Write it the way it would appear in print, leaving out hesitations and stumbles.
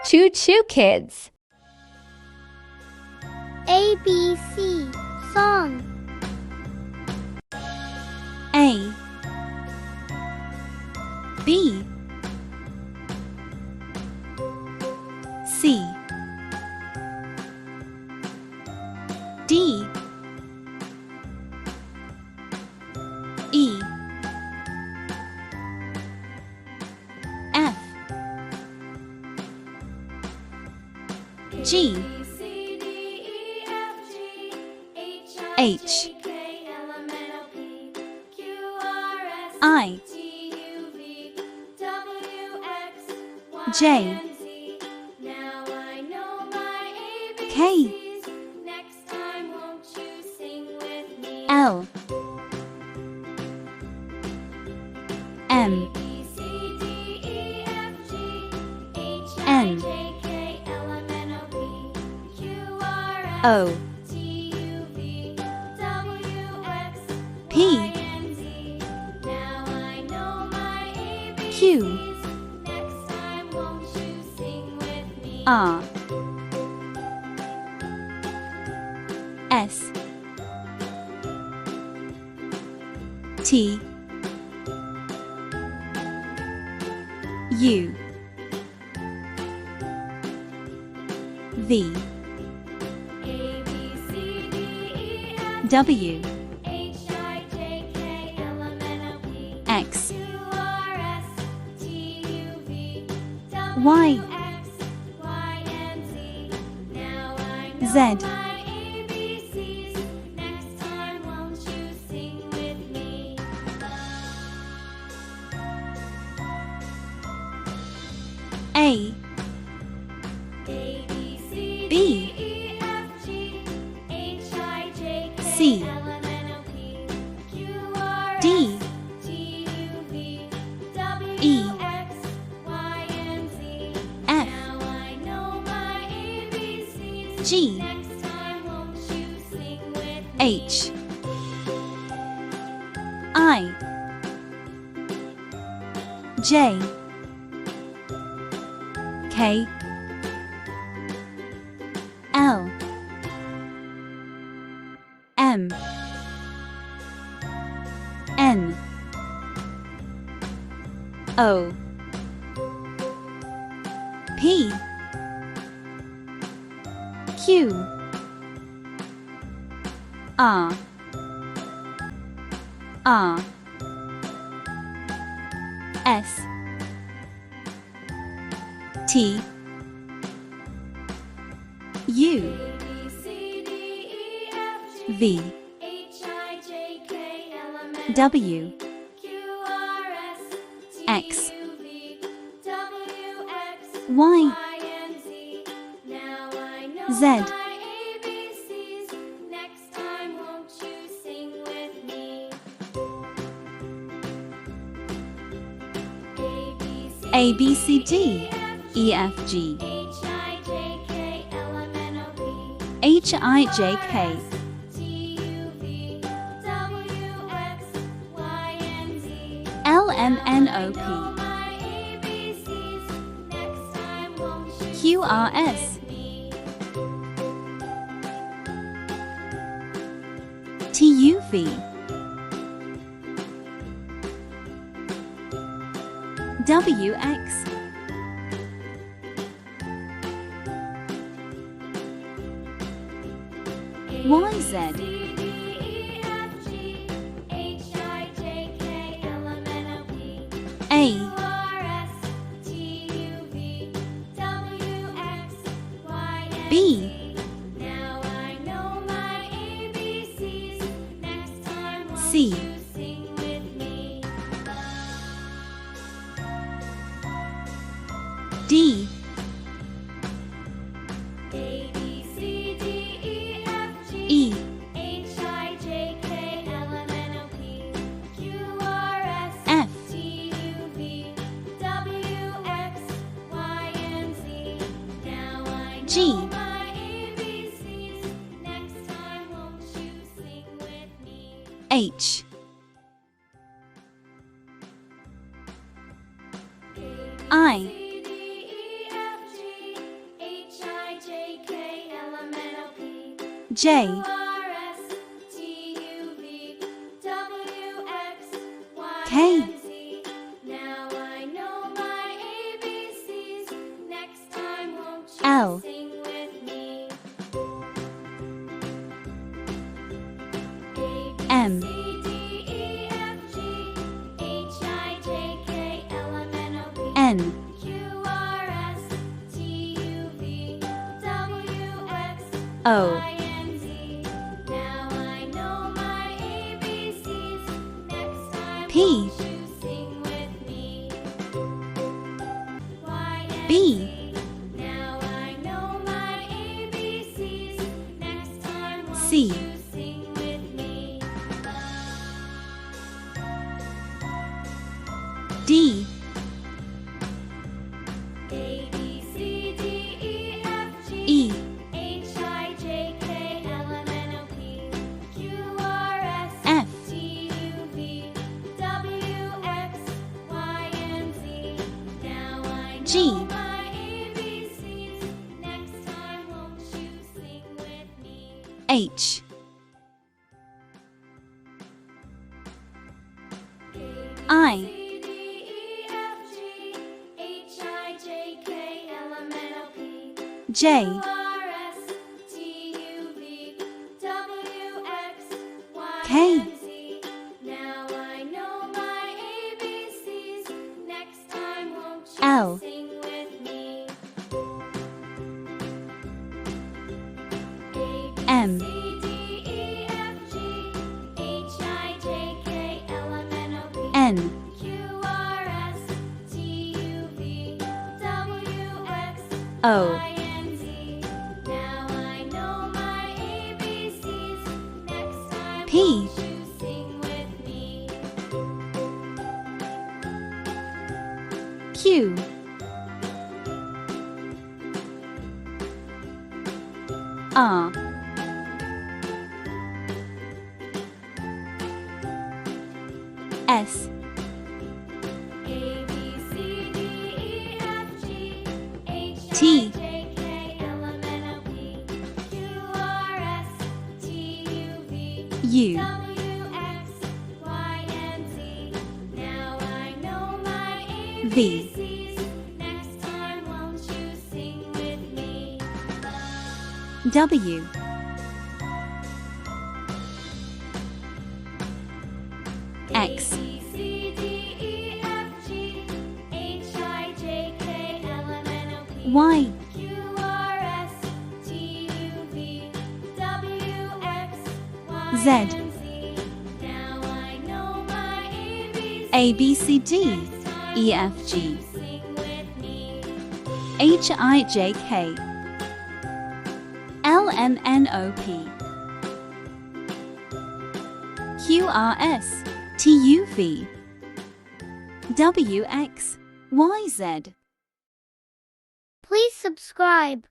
Choo choo kids. A, B, C. Song. A, B, C, D, E, F, G, H, I, J, K, L, M, N, O, P, Q, R, S, T, U, V, W, X, Y, Z, A, B, C, D, E, F, G, H, I, J, K, L, M, N, O, P, Q, R, S, T, U, V, W, X, Y, Z, A, B, C, D, E, F, G, H, I, J, K, L, M, N, O, P, Q, R, S, T, U, V, W, X, Y, Z, A, B, C, D, E, F, G, H, I, J, K, Now I know my ABCs. Next time, won't you L, sing with me? M, C, D, E, F, G, H, I, J, K, L, M, N, O, P, N, Q, R, S, T, U, V, W, X, O, Y, and Z. Now I know my ABCs. Next time, P, won't you sing with me? Y, and B, Z. Now I know my ABCs. Next time, won't C, you sing with me? D, A, B, C, D, E, F, G, E, H, I, J, K, L, M, N, O, P, Q, R, S, F, T, U, V, W, X, Y, and Z. Now I G, know my ABCs. Next time, won't you sing with me? H, I, C, D, E, F, G, H, I, J, K, L, M, N, O, P, J, R, S, T, U, V, W, X, Y, K, and Z. Now I know my ABCs. Next time, won't you L, sing with me? M, C, D, E, F, G, H, I, J, K, L, M, N, O, P, N, Q, R, S, T, U, V, W, X, O, Y, and Z. Now I know my ABCs. Next time, P, won't you sing with me? Q, R, S, A, B, C, D, E, F, G, H, T, I, J, K, L, M, N, O, P, Q, R, S, T, U, V, U, W, X, Y, and Z. Now I know my V, ABCs. Next time, won't you sing with me? W, X, A, B, C, D, E, F, G, H, I, J, K, L, M, N, O, P, Y, Q, R, S, T, U, V, W, X, Y, Z, and Z. Now I know my ABCs. A, B, C, D, Next time, E, F, won't G, you sing with me? H, I, J, K, L, M, N, O, P, Q, R, S, T, U, V, W, X, Y, Z. Please subscribe.